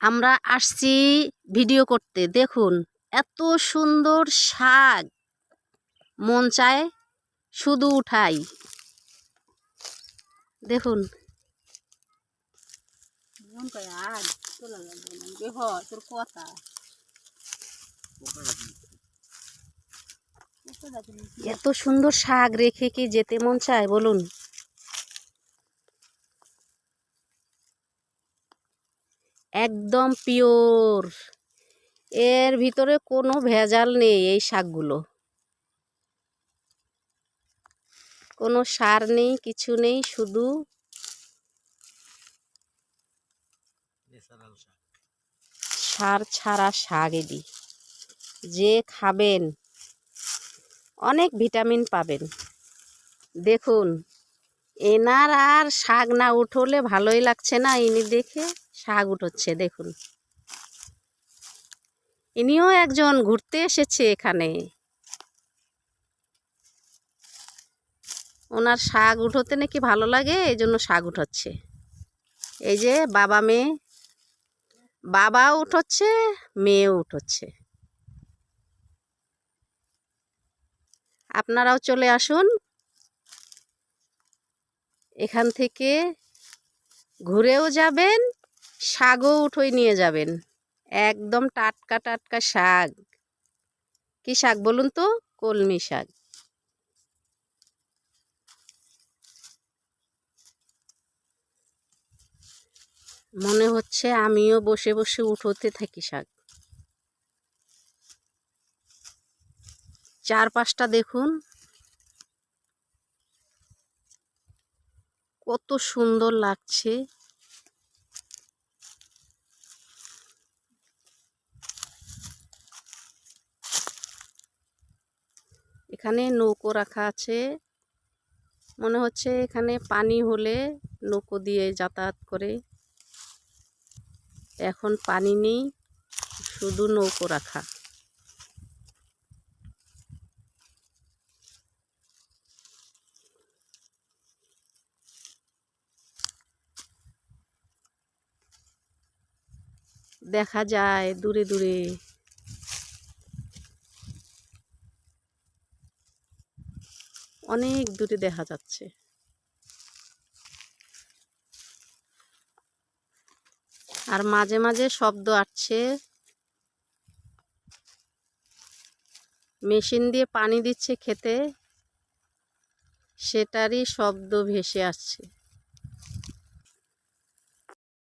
আমরা আসছি ভিডিও করতে। দেখুন এত সুন্দর শাক, মন চায় শুধু উঠাই। দেখুন এত সুন্দর শাক রেখে কি যেতে মন চায় বলুন? একদম পিওর, এর ভিতরে কোনো ভেজাল নেই। এই শাকগুলো কোনো সার নেই, কিছু নেই, শুধু সার ছাড়া শাক। এদি যে খাবেন অনেক ভিটামিন পাবেন। দেখুন এনার আর শাক না উঠলে ভালোই লাগছে না। ইনি দেখে শাক উঠোচ্ছে। দেখুন ইনিও একজন ঘুরতে এসেছে এখানে। ওনার শাক উঠোতে নাকি ভালো লাগে, এই জন্য শাক উঠাচ্ছে। এই যে বাবা মেয়ে, বাবাও উঠোচ্ছে, মেয়েও উঠোচ্ছে। আপনারাও চলে আসুন, এখান থেকে ঘুরেও যাবেন, শাকও উঠোই নিয়ে যাবেন। একদম টাটকা টাটকা শাক। কি শাক বলুন তো? কলমি শাক। মনে হচ্ছে আমিও বসে বসে উঠোতে থাকি শাক। চারপাশটা দেখুন কত সুন্দর লাগছে। এখানে নৌকো রাখা আছে, মনে হচ্ছে এখানে পানি হলে নৌকো দিয়ে যাতায়াত করে। এখন পানি নেই, শুধু নৌকো রাখা। দেখা যায় দূরে দূরে। অনেক দূরে দেখা যাচ্ছে। আর মাঝে মাঝে শব্দ আসছে, মেশিন দিয়ে পানি দিচ্ছে খেতে, সেটারই শব্দ ভেসে আসছে।